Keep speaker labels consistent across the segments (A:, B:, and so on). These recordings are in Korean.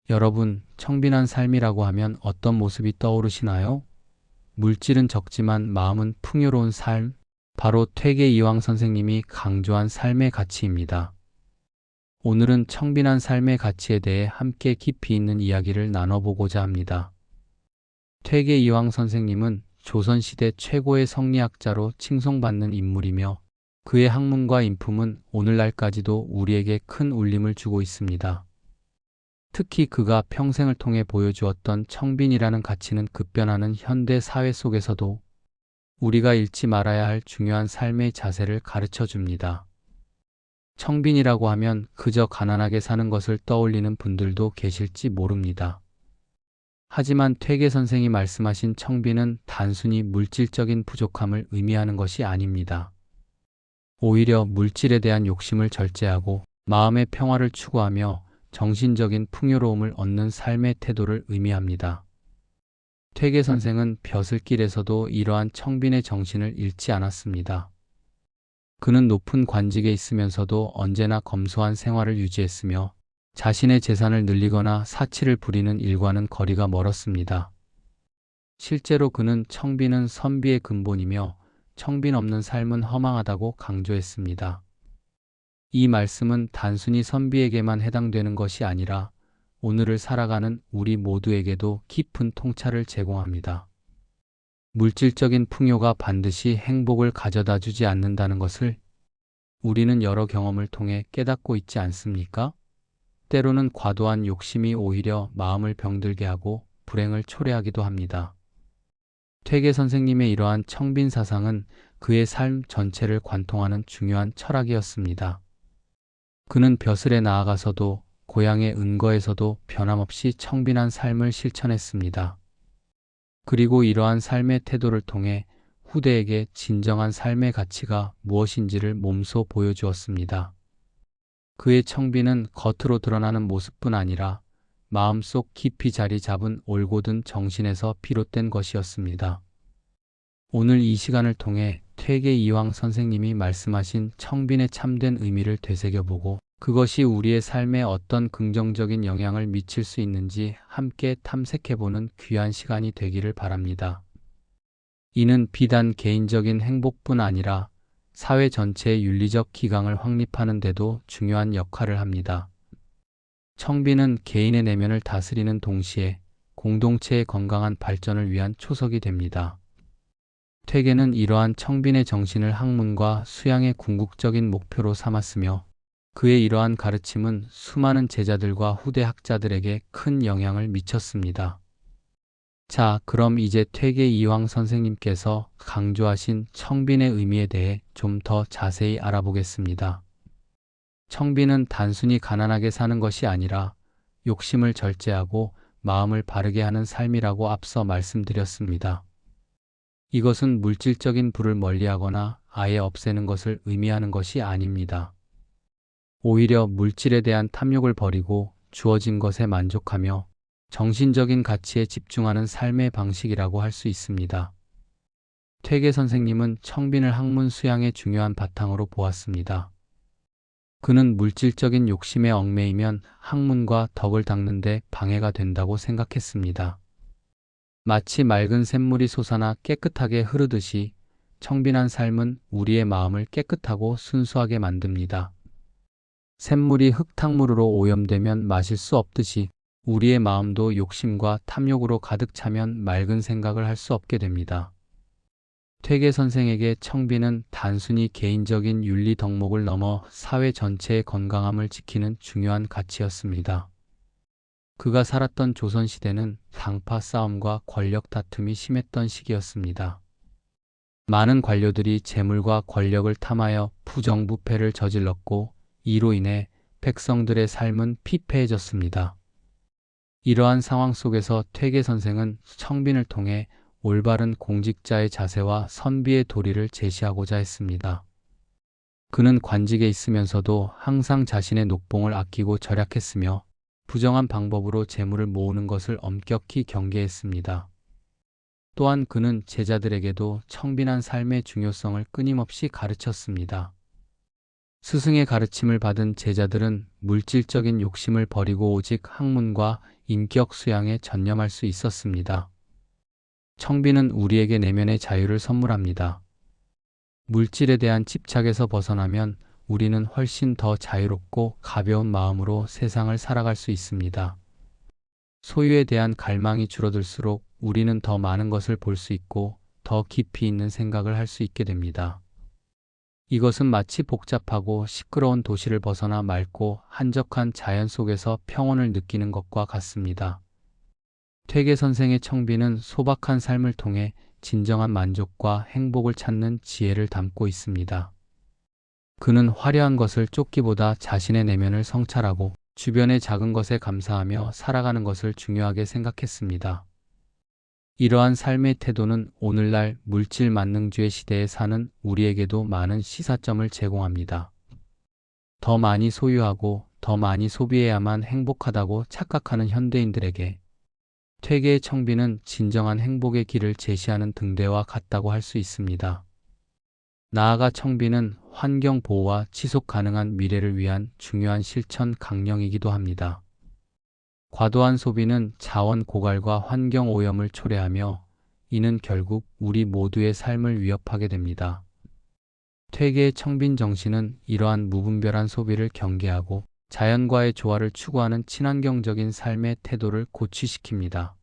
A: 여러분, 청빈한 삶이라고 하면 어떤 모습이 떠오르시나요? 물질은 적지만 마음은 풍요로운 삶, 바로 퇴계 이황 선생님이 강조한 삶의 가치입니다. 오늘은 청빈한 삶의 가치에 대해 함께 깊이 있는 이야기를 나눠보고자 합니다. 퇴계 이황 선생님은 조선시대 최고의 성리학자로 칭송받는 인물이며 그의 학문과 인품은 오늘날까지도 우리에게 큰 울림을 주고 있습니다. 특히 그가 평생을 통해 보여주었던 청빈이라는 가치는 급변하는 현대 사회 속에서도 우리가 잃지 말아야 할 중요한 삶의 자세를 가르쳐 줍니다. 청빈이라고 하면 그저 가난하게 사는 것을 떠올리는 분들도 계실지 모릅니다. 하지만 퇴계 선생이 말씀하신 청빈은 단순히 물질적인 부족함을 의미하는 것이 아닙니다. 오히려 물질에 대한 욕심을 절제하고 마음의 평화를 추구하며 정신적인 풍요로움을 얻는 삶의 태도를 의미합니다. 퇴계 선생은 벼슬길에서도 이러한 청빈의 정신을 잃지 않았습니다. 그는 높은 관직에 있으면서도 언제나 검소한 생활을 유지했으며 자신의 재산을 늘리거나 사치를 부리는 일과는 거리가 멀었습니다. 실제로 그는 청빈은 선비의 근본이며 청빈 없는 삶은 허망하다고 강조했습니다. 이 말씀은 단순히 선비에게만 해당되는 것이 아니라 오늘을 살아가는 우리 모두에게도 깊은 통찰을 제공합니다. 물질적인 풍요가 반드시 행복을 가져다 주지 않는다는 것을 우리는 여러 경험을 통해 깨닫고 있지 않습니까? 때로는 과도한 욕심이 오히려 마음을 병들게 하고 불행을 초래하기도 합니다. 퇴계 선생님의 이러한 청빈 사상은 그의 삶 전체를 관통하는 중요한 철학이었습니다. 그는 벼슬에 나아가서도 고향의 은거에서도 변함없이 청빈한 삶을 실천했습니다. 그리고 이러한 삶의 태도를 통해 후대에게 진정한 삶의 가치가 무엇인지를 몸소 보여주었습니다. 그의 청빈은 겉으로 드러나는 모습뿐 아니라 마음속 깊이 자리 잡은 올곧은 정신에서 비롯된 것이었습니다. 오늘 이 시간을 통해 퇴계 이황 선생님이 말씀하신 청빈의 참된 의미를 되새겨보고 그것이 우리의 삶에 어떤 긍정적인 영향을 미칠 수 있는지 함께 탐색해보는 귀한 시간이 되기를 바랍니다. 이는 비단 개인적인 행복뿐 아니라 사회 전체의 윤리적 기강을 확립하는 데도 중요한 역할을 합니다. 청빈은 개인의 내면을 다스리는 동시에 공동체의 건강한 발전을 위한 초석이 됩니다. 퇴계는 이러한 청빈의 정신을 학문과 수양의 궁극적인 목표로 삼았으며 그의 이러한 가르침은 수많은 제자들과 후대 학자들에게 큰 영향을 미쳤습니다. 자, 그럼 이제 퇴계 이황 선생님께서 강조하신 청빈의 의미에 대해 좀 더 자세히 알아보겠습니다. 청빈은 단순히 가난하게 사는 것이 아니라 욕심을 절제하고 마음을 바르게 하는 삶이라고 앞서 말씀드렸습니다. 이것은 물질적인 부를 멀리하거나 아예 없애는 것을 의미하는 것이 아닙니다. 오히려 물질에 대한 탐욕을 버리고 주어진 것에 만족하며 정신적인 가치에 집중하는 삶의 방식이라고 할 수 있습니다. 퇴계 선생님은 청빈을 학문 수양의 중요한 바탕으로 보았습니다. 그는 물질적인 욕심에 얽매이면 학문과 덕을 닦는 데 방해가 된다고 생각했습니다. 마치 맑은 샘물이 솟아나 깨끗하게 흐르듯이 청빈한 삶은 우리의 마음을 깨끗하고 순수하게 만듭니다. 샘물이 흙탕물로 오염되면 마실 수 없듯이 우리의 마음도 욕심과 탐욕으로 가득 차면 맑은 생각을 할 수 없게 됩니다. 퇴계 선생에게 청빈은 단순히 개인적인 윤리 덕목을 넘어 사회 전체의 건강함을 지키는 중요한 가치였습니다. 그가 살았던 조선시대는 당파 싸움과 권력 다툼이 심했던 시기였습니다. 많은 관료들이 재물과 권력을 탐하여 부정부패를 저질렀고 이로 인해 백성들의 삶은 피폐해졌습니다. 이러한 상황 속에서 퇴계 선생은 청빈을 통해 올바른 공직자의 자세와 선비의 도리를 제시하고자 했습니다. 그는 관직에 있으면서도 항상 자신의 녹봉을 아끼고 절약했으며 부정한 방법으로 재물을 모으는 것을 엄격히 경계했습니다. 또한 그는 제자들에게도 청빈한 삶의 중요성을 끊임없이 가르쳤습니다. 스승의 가르침을 받은 제자들은 물질적인 욕심을 버리고 오직 학문과 인격 수양에 전념할 수 있었습니다. 청비는 우리에게 내면의 자유를 선물합니다. 물질에 대한 집착에서 벗어나면 우리는 훨씬 더 자유롭고 가벼운 마음으로 세상을 살아갈 수 있습니다. 소유에 대한 갈망이 줄어들수록 우리는 더 많은 것을 볼 수 있고 더 깊이 있는 생각을 할 수 있게 됩니다. 이것은 마치 복잡하고 시끄러운 도시를 벗어나 맑고 한적한 자연 속에서 평온을 느끼는 것과 같습니다. 퇴계 선생의 청비는 소박한 삶을 통해 진정한 만족과 행복을 찾는 지혜를 담고 있습니다. 그는 화려한 것을 쫓기보다 자신의 내면을 성찰하고 주변의 작은 것에 감사하며 살아가는 것을 중요하게 생각했습니다. 이러한 삶의 태도는 오늘날 물질 만능주의 시대에 사는 우리에게도 많은 시사점을 제공합니다. 더 많이 소유하고 더 많이 소비해야만 행복하다고 착각하는 현대인들에게 퇴계의 청비는 진정한 행복의 길을 제시하는 등대와 같다고 할 수 있습니다. 나아가 청비는 환경 보호와 지속 가능한 미래를 위한 중요한 실천 강령이기도 합니다. 과도한 소비는 자원 고갈과 환경 오염을 초래하며 이는 결국 우리 모두의 삶을 위협하게 됩니다. 퇴계의 청빈 정신은 이러한 무분별한 소비를 경계하고 자연과의 조화를 추구하는 친환경적인 삶의 태도를 고취시킵니다.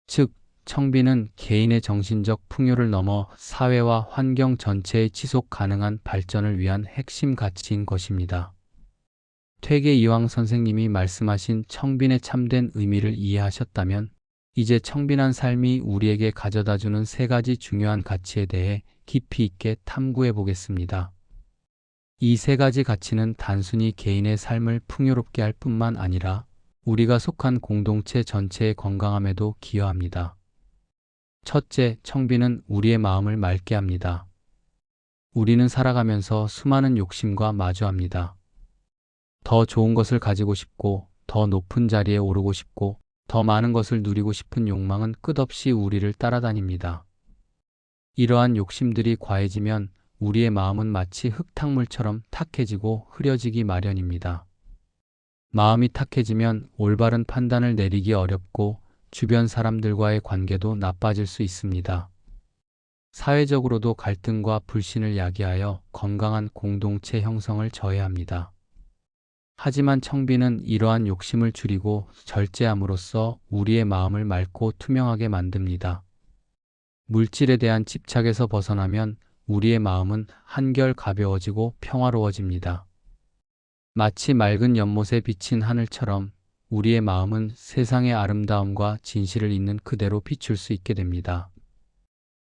A: 즉, 청비는 개인의 정신적 풍요를 넘어 사회와 환경 전체의 지속 가능한 발전을 위한 핵심 가치인 것입니다. 퇴계 이황 선생님이 말씀하신 청빈의 참된 의미를 이해하셨다면 이제 청빈한 삶이 우리에게 가져다주는 세 가지 중요한 가치에 대해 깊이 있게 탐구해 보겠습니다. 이 세 가지 가치는 단순히 개인의 삶을 풍요롭게 할 뿐만 아니라 우리가 속한 공동체 전체의 건강함에도 기여합니다. 첫째, 청비는 우리의 마음을 맑게 합니다. 우리는 살아가면서 수많은 욕심과 마주합니다. 더 좋은 것을 가지고 싶고, 더 높은 자리에 오르고 싶고, 더 많은 것을 누리고 싶은 욕망은 끝없이 우리를 따라다닙니다. 이러한 욕심들이 과해지면 우리의 마음은 마치 흙탕물처럼 탁해지고 흐려지기 마련입니다. 마음이 탁해지면 올바른 판단을 내리기 어렵고 주변 사람들과의 관계도 나빠질 수 있습니다. 사회적으로도 갈등과 불신을 야기하여 건강한 공동체 형성을 저해합니다. 하지만 청비는 이러한 욕심을 줄이고 절제함으로써 우리의 마음을 맑고 투명하게 만듭니다. 물질에 대한 집착에서 벗어나면 우리의 마음은 한결 가벼워지고 평화로워집니다. 마치 맑은 연못에 비친 하늘처럼 우리의 마음은 세상의 아름다움과 진실을 있는 그대로 비출 수 있게 됩니다.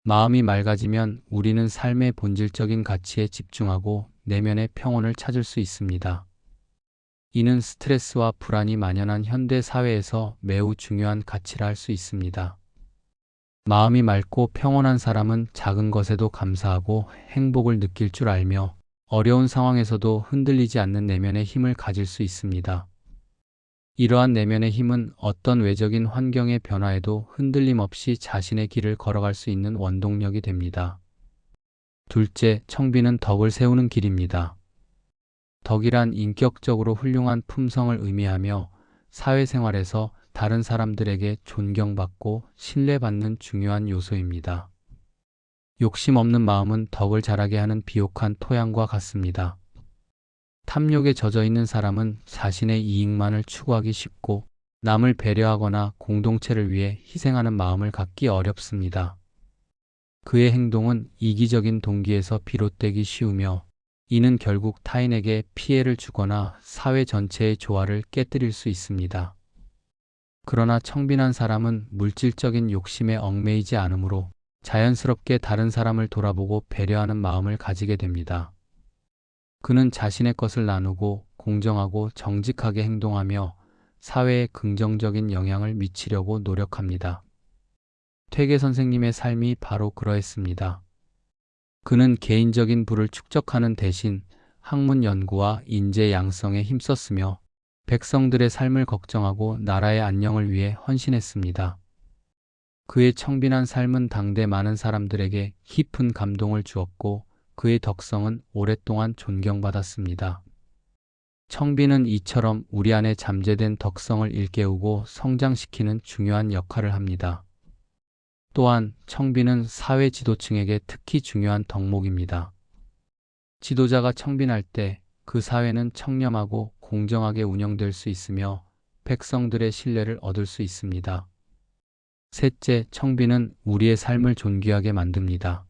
A: 마음이 맑아지면 우리는 삶의 본질적인 가치에 집중하고 내면의 평온을 찾을 수 있습니다. 이는 스트레스와 불안이 만연한 현대 사회에서 매우 중요한 가치라 할 수 있습니다. 마음이 맑고 평온한 사람은 작은 것에도 감사하고 행복을 느낄 줄 알며 어려운 상황에서도 흔들리지 않는 내면의 힘을 가질 수 있습니다. 이러한 내면의 힘은 어떤 외적인 환경의 변화에도 흔들림 없이 자신의 길을 걸어갈 수 있는 원동력이 됩니다. 둘째, 청비는 덕을 세우는 길입니다. 덕이란 인격적으로 훌륭한 품성을 의미하며 사회생활에서 다른 사람들에게 존경받고 신뢰받는 중요한 요소입니다. 욕심 없는 마음은 덕을 자라게 하는 비옥한 토양과 같습니다. 탐욕에 젖어 있는 사람은 자신의 이익만을 추구하기 쉽고 남을 배려하거나 공동체를 위해 희생하는 마음을 갖기 어렵습니다. 그의 행동은 이기적인 동기에서 비롯되기 쉬우며 이는 결국 타인에게 피해를 주거나 사회 전체의 조화를 깨뜨릴 수 있습니다. 그러나 청빈한 사람은 물질적인 욕심에 얽매이지 않으므로 자연스럽게 다른 사람을 돌아보고 배려하는 마음을 가지게 됩니다. 그는 자신의 것을 나누고 공정하고 정직하게 행동하며 사회에 긍정적인 영향을 미치려고 노력합니다. 퇴계 선생님의 삶이 바로 그러했습니다. 그는 개인적인 부를 축적하는 대신 학문 연구와 인재 양성에 힘썼으며 백성들의 삶을 걱정하고 나라의 안녕을 위해 헌신했습니다. 그의 청빈한 삶은 당대 많은 사람들에게 깊은 감동을 주었고 그의 덕성은 오랫동안 존경받았습니다. 청비는 이처럼 우리 안에 잠재된 덕성을 일깨우고 성장시키는 중요한 역할을 합니다. 또한 청비는 사회 지도층에게 특히 중요한 덕목입니다. 지도자가 청빈할 때 그 사회는 청렴하고 공정하게 운영될 수 있으며 백성들의 신뢰를 얻을 수 있습니다. 셋째, 청비는 우리의 삶을 존귀하게 만듭니다.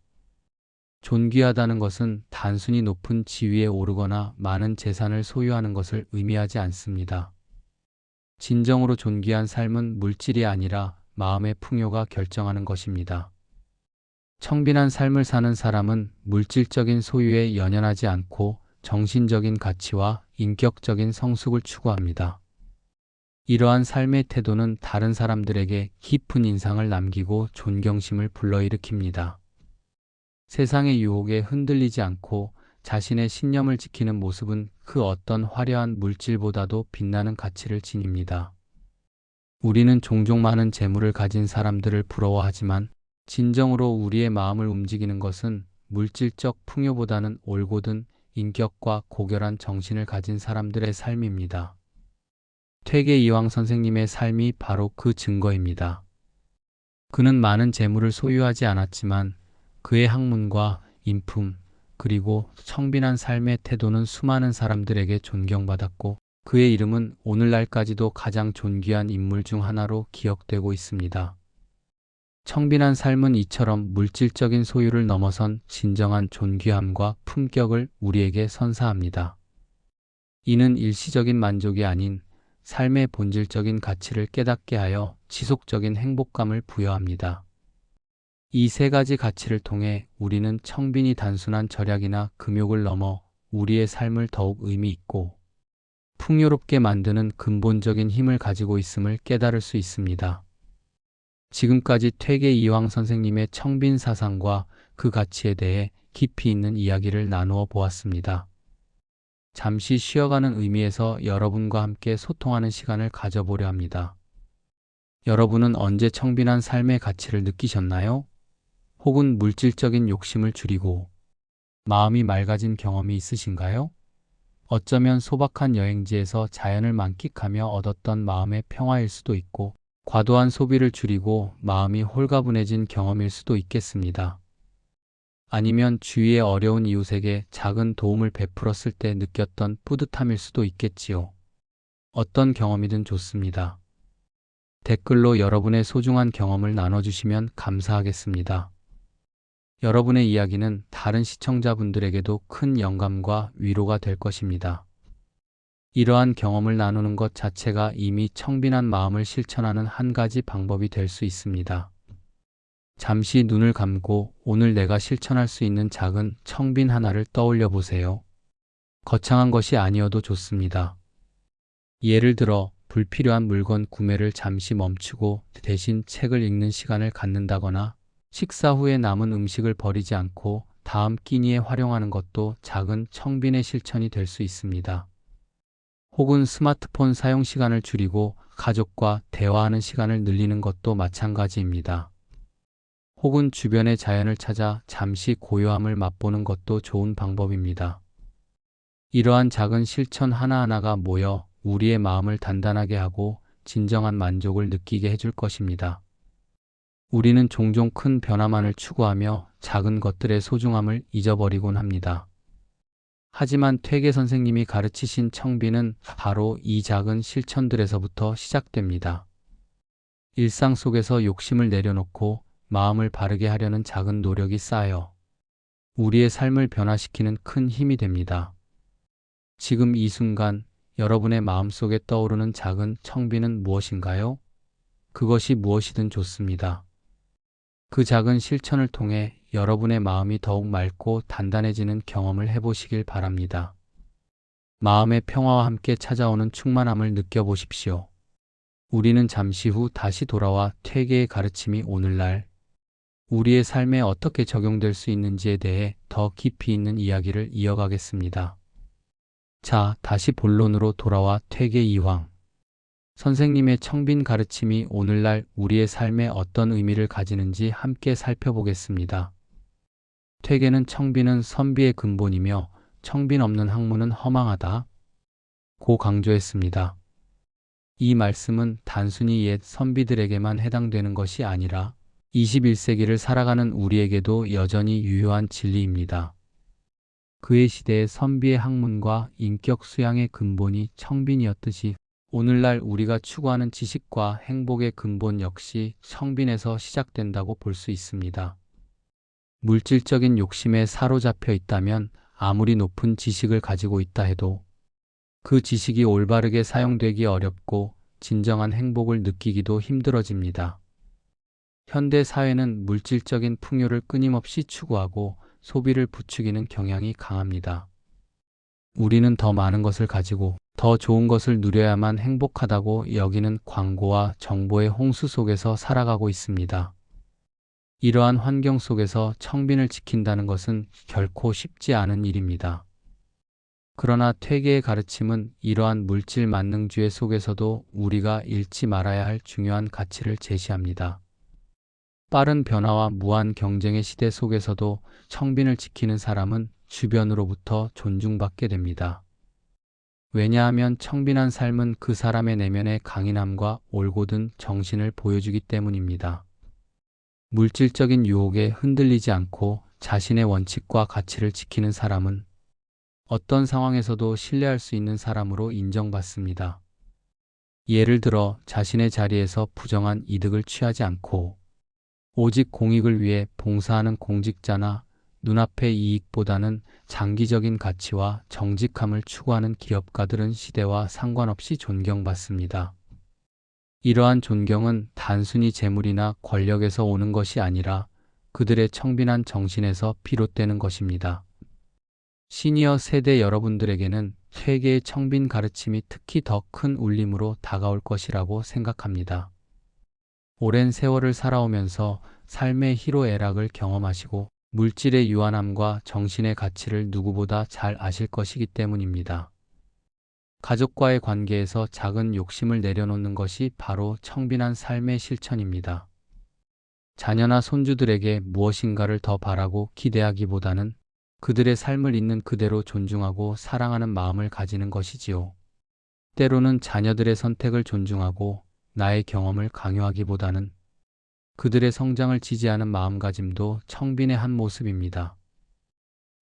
A: 존귀하다는 것은 단순히 높은 지위에 오르거나 많은 재산을 소유하는 것을 의미하지 않습니다. 진정으로 존귀한 삶은 물질이 아니라 마음의 풍요가 결정하는 것입니다. 청빈한 삶을 사는 사람은 물질적인 소유에 연연하지 않고 정신적인 가치와 인격적인 성숙을 추구합니다. 이러한 삶의 태도는 다른 사람들에게 깊은 인상을 남기고 존경심을 불러일으킵니다. 세상의 유혹에 흔들리지 않고 자신의 신념을 지키는 모습은 그 어떤 화려한 물질보다도 빛나는 가치를 지닙니다. 우리는 종종 많은 재물을 가진 사람들을 부러워하지만 진정으로 우리의 마음을 움직이는 것은 물질적 풍요보다는 올곧은 인격과 고결한 정신을 가진 사람들의 삶입니다. 퇴계 이황 선생님의 삶이 바로 그 증거입니다. 그는 많은 재물을 소유하지 않았지만 그의 학문과 인품 그리고 청빈한 삶의 태도는 수많은 사람들에게 존경받았고 그의 이름은 오늘날까지도 가장 존귀한 인물 중 하나로 기억되고 있습니다. 청빈한 삶은 이처럼 물질적인 소유를 넘어선 진정한 존귀함과 품격을 우리에게 선사합니다. 이는 일시적인 만족이 아닌 삶의 본질적인 가치를 깨닫게 하여 지속적인 행복감을 부여합니다. 이 세 가지 가치를 통해 우리는 청빈이 단순한 절약이나 금욕을 넘어 우리의 삶을 더욱 의미 있고 풍요롭게 만드는 근본적인 힘을 가지고 있음을 깨달을 수 있습니다. 지금까지 퇴계 이황 선생님의 청빈 사상과 그 가치에 대해 깊이 있는 이야기를 나누어 보았습니다. 잠시 쉬어가는 의미에서 여러분과 함께 소통하는 시간을 가져보려 합니다. 여러분은 언제 청빈한 삶의 가치를 느끼셨나요? 혹은 물질적인 욕심을 줄이고 마음이 맑아진 경험이 있으신가요? 어쩌면 소박한 여행지에서 자연을 만끽하며 얻었던 마음의 평화일 수도 있고 과도한 소비를 줄이고 마음이 홀가분해진 경험일 수도 있겠습니다. 아니면 주위의 어려운 이웃에게 작은 도움을 베풀었을 때 느꼈던 뿌듯함일 수도 있겠지요. 어떤 경험이든 좋습니다. 댓글로 여러분의 소중한 경험을 나눠주시면 감사하겠습니다. 여러분의 이야기는 다른 시청자분들에게도 큰 영감과 위로가 될 것입니다. 이러한 경험을 나누는 것 자체가 이미 청빈한 마음을 실천하는 한 가지 방법이 될 수 있습니다. 잠시 눈을 감고 오늘 내가 실천할 수 있는 작은 청빈 하나를 떠올려 보세요. 거창한 것이 아니어도 좋습니다. 예를 들어 불필요한 물건 구매를 잠시 멈추고 대신 책을 읽는 시간을 갖는다거나 식사 후에 남은 음식을 버리지 않고 다음 끼니에 활용하는 것도 작은 청빈의 실천이 될 수 있습니다. 혹은 스마트폰 사용 시간을 줄이고 가족과 대화하는 시간을 늘리는 것도 마찬가지입니다. 혹은 주변의 자연을 찾아 잠시 고요함을 맛보는 것도 좋은 방법입니다. 이러한 작은 실천 하나하나가 모여 우리의 마음을 단단하게 하고 진정한 만족을 느끼게 해줄 것입니다. 우리는 종종 큰 변화만을 추구하며 작은 것들의 소중함을 잊어버리곤 합니다. 하지만 퇴계 선생님이 가르치신 청빈은 바로 이 작은 실천들에서부터 시작됩니다. 일상 속에서 욕심을 내려놓고 마음을 바르게 하려는 작은 노력이 쌓여 우리의 삶을 변화시키는 큰 힘이 됩니다. 지금 이 순간 여러분의 마음속에 떠오르는 작은 청빈은 무엇인가요? 그것이 무엇이든 좋습니다. 그 작은 실천을 통해 여러분의 마음이 더욱 맑고 단단해지는 경험을 해보시길 바랍니다. 마음의 평화와 함께 찾아오는 충만함을 느껴보십시오. 우리는 잠시 후 다시 돌아와 퇴계의 가르침이 오늘날 우리의 삶에 어떻게 적용될 수 있는지에 대해 더 깊이 있는 이야기를 이어가겠습니다. 자, 다시 본론으로 돌아와 퇴계 이황 선생님의 청빈 가르침이 오늘날 우리의 삶에 어떤 의미를 가지는지 함께 살펴보겠습니다. 퇴계는 청빈은 선비의 근본이며 청빈 없는 학문은 허망하다. 고 강조했습니다. 이 말씀은 단순히 옛 선비들에게만 해당되는 것이 아니라 21세기를 살아가는 우리에게도 여전히 유효한 진리입니다. 그의 시대의 선비의 학문과 인격 수양의 근본이 청빈이었듯이 오늘날 우리가 추구하는 지식과 행복의 근본 역시 청빈에서 시작된다고 볼 수 있습니다. 물질적인 욕심에 사로잡혀 있다면 아무리 높은 지식을 가지고 있다 해도 그 지식이 올바르게 사용되기 어렵고 진정한 행복을 느끼기도 힘들어집니다. 현대 사회는 물질적인 풍요를 끊임없이 추구하고 소비를 부추기는 경향이 강합니다. 우리는 더 많은 것을 가지고 더 좋은 것을 누려야만 행복하다고 여기는 광고와 정보의 홍수 속에서 살아가고 있습니다. 이러한 환경 속에서 청빈을 지킨다는 것은 결코 쉽지 않은 일입니다. 그러나 퇴계의 가르침은 이러한 물질 만능주의 속에서도 우리가 잃지 말아야 할 중요한 가치를 제시합니다. 빠른 변화와 무한 경쟁의 시대 속에서도 청빈을 지키는 사람은 주변으로부터 존중받게 됩니다. 왜냐하면 청빈한 삶은 그 사람의 내면의 강인함과 올곧은 정신을 보여주기 때문입니다. 물질적인 유혹에 흔들리지 않고 자신의 원칙과 가치를 지키는 사람은 어떤 상황에서도 신뢰할 수 있는 사람으로 인정받습니다. 예를 들어 자신의 자리에서 부정한 이득을 취하지 않고 오직 공익을 위해 봉사하는 공직자나 눈앞의 이익보다는 장기적인 가치와 정직함을 추구하는 기업가들은 시대와 상관없이 존경받습니다. 이러한 존경은 단순히 재물이나 권력에서 오는 것이 아니라 그들의 청빈한 정신에서 비롯되는 것입니다. 시니어 세대 여러분들에게는 퇴계의 청빈 가르침이 특히 더 큰 울림으로 다가올 것이라고 생각합니다. 오랜 세월을 살아오면서 삶의 희로애락을 경험하시고 물질의 유한함과 정신의 가치를 누구보다 잘 아실 것이기 때문입니다. 가족과의 관계에서 작은 욕심을 내려놓는 것이 바로 청빈한 삶의 실천입니다. 자녀나 손주들에게 무엇인가를 더 바라고 기대하기보다는 그들의 삶을 있는 그대로 존중하고 사랑하는 마음을 가지는 것이지요. 때로는 자녀들의 선택을 존중하고 나의 경험을 강요하기보다는 그들의 성장을 지지하는 마음가짐도 청빈의 한 모습입니다.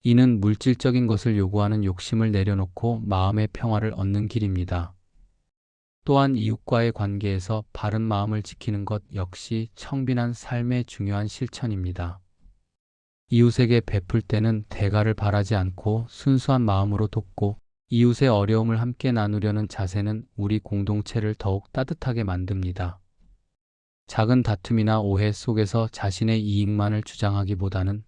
A: 이는 물질적인 것을 요구하는 욕심을 내려놓고 마음의 평화를 얻는 길입니다. 또한 이웃과의 관계에서 바른 마음을 지키는 것 역시 청빈한 삶의 중요한 실천입니다. 이웃에게 베풀 때는 대가를 바라지 않고 순수한 마음으로 돕고 이웃의 어려움을 함께 나누려는 자세는 우리 공동체를 더욱 따뜻하게 만듭니다. 작은 다툼이나 오해 속에서 자신의 이익만을 주장하기보다는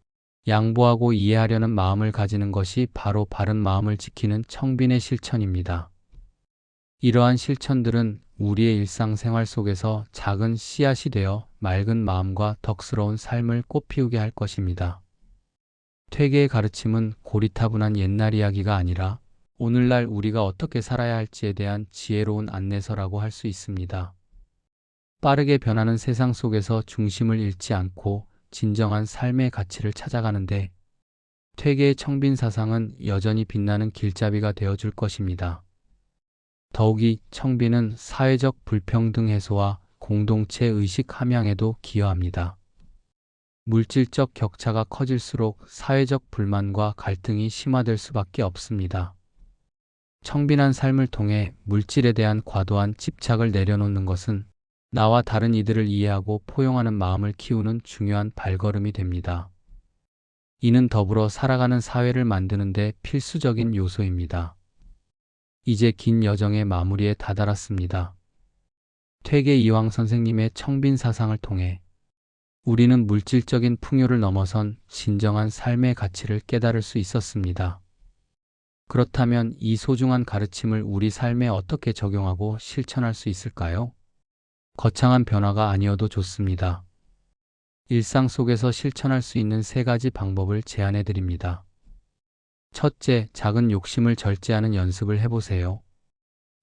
A: 양보하고 이해하려는 마음을 가지는 것이 바로 바른 마음을 지키는 청빈의 실천입니다. 이러한 실천들은 우리의 일상생활 속에서 작은 씨앗이 되어 맑은 마음과 덕스러운 삶을 꽃피우게 할 것입니다. 퇴계의 가르침은 고리타분한 옛날 이야기가 아니라 오늘날 우리가 어떻게 살아야 할지에 대한 지혜로운 안내서라고 할 수 있습니다. 빠르게 변하는 세상 속에서 중심을 잃지 않고 진정한 삶의 가치를 찾아가는데 퇴계의 청빈 사상은 여전히 빛나는 길잡이가 되어줄 것입니다. 더욱이 청빈은 사회적 불평등 해소와 공동체 의식 함양에도 기여합니다. 물질적 격차가 커질수록 사회적 불만과 갈등이 심화될 수밖에 없습니다. 청빈한 삶을 통해 물질에 대한 과도한 집착을 내려놓는 것은 나와 다른 이들을 이해하고 포용하는 마음을 키우는 중요한 발걸음이 됩니다. 이는 더불어 살아가는 사회를 만드는 데 필수적인 요소입니다. 이제 긴 여정의 마무리에 다다랐습니다. 퇴계 이황 선생님의 청빈 사상을 통해 우리는 물질적인 풍요를 넘어선 진정한 삶의 가치를 깨달을 수 있었습니다. 그렇다면 이 소중한 가르침을 우리 삶에 어떻게 적용하고 실천할 수 있을까요? 거창한 변화가 아니어도 좋습니다. 일상 속에서 실천할 수 있는 3가지 방법을 제안해 드립니다. 첫째, 작은 욕심을 절제하는 연습을 해보세요.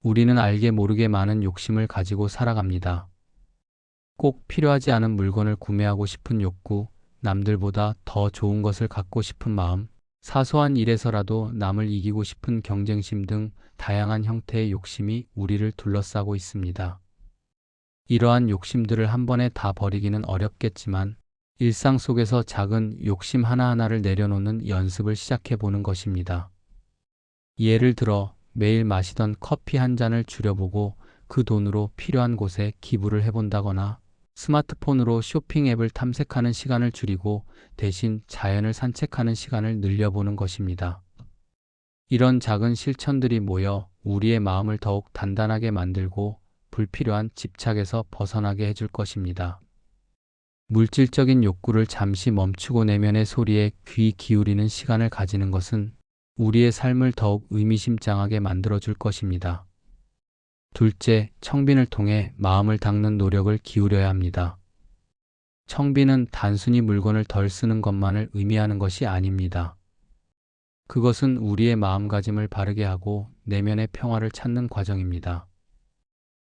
A: 우리는 알게 모르게 많은 욕심을 가지고 살아갑니다. 꼭 필요하지 않은 물건을 구매하고 싶은 욕구, 남들보다 더 좋은 것을 갖고 싶은 마음, 사소한 일에서라도 남을 이기고 싶은 경쟁심 등 다양한 형태의 욕심이 우리를 둘러싸고 있습니다. 이러한 욕심들을 한 번에 다 버리기는 어렵겠지만 일상 속에서 작은 욕심 하나하나를 내려놓는 연습을 시작해 보는 것입니다. 예를 들어 매일 마시던 커피 한 잔을 줄여보고 그 돈으로 필요한 곳에 기부를 해본다거나 스마트폰으로 쇼핑 앱을 탐색하는 시간을 줄이고 대신 자연을 산책하는 시간을 늘려보는 것입니다. 이런 작은 실천들이 모여 우리의 마음을 더욱 단단하게 만들고 불필요한 집착에서 벗어나게 해줄 것입니다. 물질적인 욕구를 잠시 멈추고 내면의 소리에 귀 기울이는 시간을 가지는 것은 우리의 삶을 더욱 의미심장하게 만들어줄 것입니다. 둘째, 청빈을 통해 마음을 닦는 노력을 기울여야 합니다. 청빈은 단순히 물건을 덜 쓰는 것만을 의미하는 것이 아닙니다. 그것은 우리의 마음가짐을 바르게 하고 내면의 평화를 찾는 과정입니다.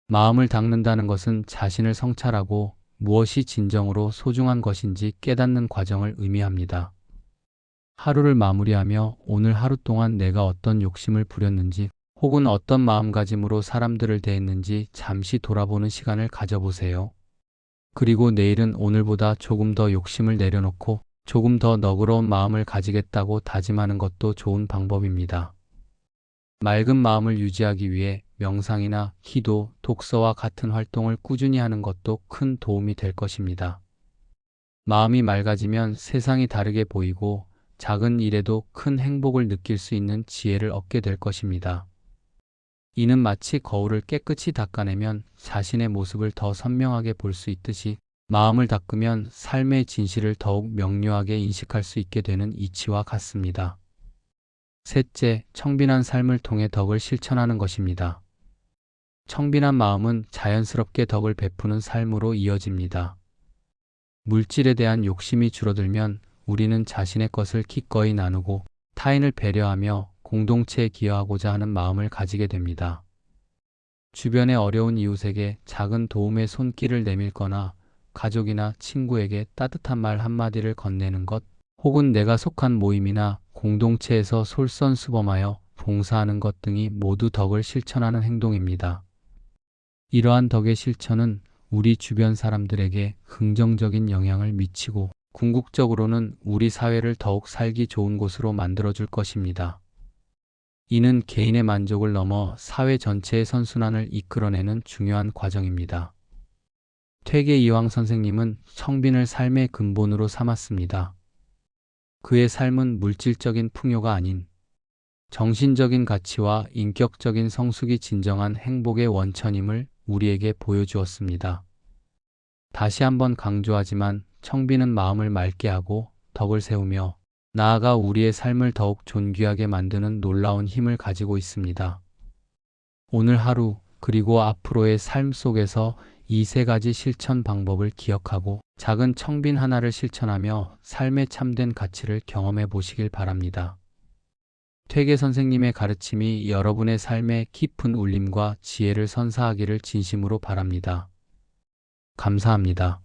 A: 마음을 닦는다는 것은 자신을 성찰하고 무엇이 진정으로 소중한 것인지 깨닫는 과정을 의미합니다. 하루를 마무리하며 오늘 하루 동안 내가 어떤 욕심을 부렸는지 혹은 어떤 마음가짐으로 사람들을 대했는지 잠시 돌아보는 시간을 가져보세요. 그리고 내일은 오늘보다 조금 더 욕심을 내려놓고 조금 더 너그러운 마음을 가지겠다고 다짐하는 것도 좋은 방법입니다. 맑은 마음을 유지하기 위해 명상이나 기도, 독서와 같은 활동을 꾸준히 하는 것도 큰 도움이 될 것입니다. 마음이 맑아지면 세상이 다르게 보이고 작은 일에도 큰 행복을 느낄 수 있는 지혜를 얻게 될 것입니다. 이는 마치 거울을 깨끗이 닦아내면 자신의 모습을 더 선명하게 볼 수 있듯이 마음을 닦으면 삶의 진실을 더욱 명료하게 인식할 수 있게 되는 이치와 같습니다. 셋째, 청빈한 삶을 통해 덕을 실천하는 것입니다. 청빈한 마음은 자연스럽게 덕을 베푸는 삶으로 이어집니다. 물질에 대한 욕심이 줄어들면 우리는 자신의 것을 기꺼이 나누고 타인을 배려하며 공동체에 기여하고자 하는 마음을 가지게 됩니다. 주변의 어려운 이웃에게 작은 도움의 손길을 내밀거나 가족이나 친구에게 따뜻한 말 한마디를 건네는 것, 혹은 내가 속한 모임이나 공동체에서 솔선수범하여 봉사하는 것 등이 모두 덕을 실천하는 행동입니다. 이러한 덕의 실천은 우리 주변 사람들에게 긍정적인 영향을 미치고 궁극적으로는 우리 사회를 더욱 살기 좋은 곳으로 만들어줄 것입니다. 이는 개인의 만족을 넘어 사회 전체의 선순환을 이끌어내는 중요한 과정입니다. 퇴계 이황 선생님은 청빈을 삶의 근본으로 삼았습니다. 그의 삶은 물질적인 풍요가 아닌 정신적인 가치와 인격적인 성숙이 진정한 행복의 원천임을 우리에게 보여주었습니다. 다시 한번 강조하지만 청빈은 마음을 맑게 하고 덕을 세우며 나아가 우리의 삶을 더욱 존귀하게 만드는 놀라운 힘을 가지고 있습니다. 오늘 하루 그리고 앞으로의 삶 속에서 이 세 가지 실천 방법을 기억하고 작은 청빈 하나를 실천하며 삶의 참된 가치를 경험해 보시길 바랍니다. 퇴계 선생님의 가르침이 여러분의 삶에 깊은 울림과 지혜를 선사하기를 진심으로 바랍니다. 감사합니다.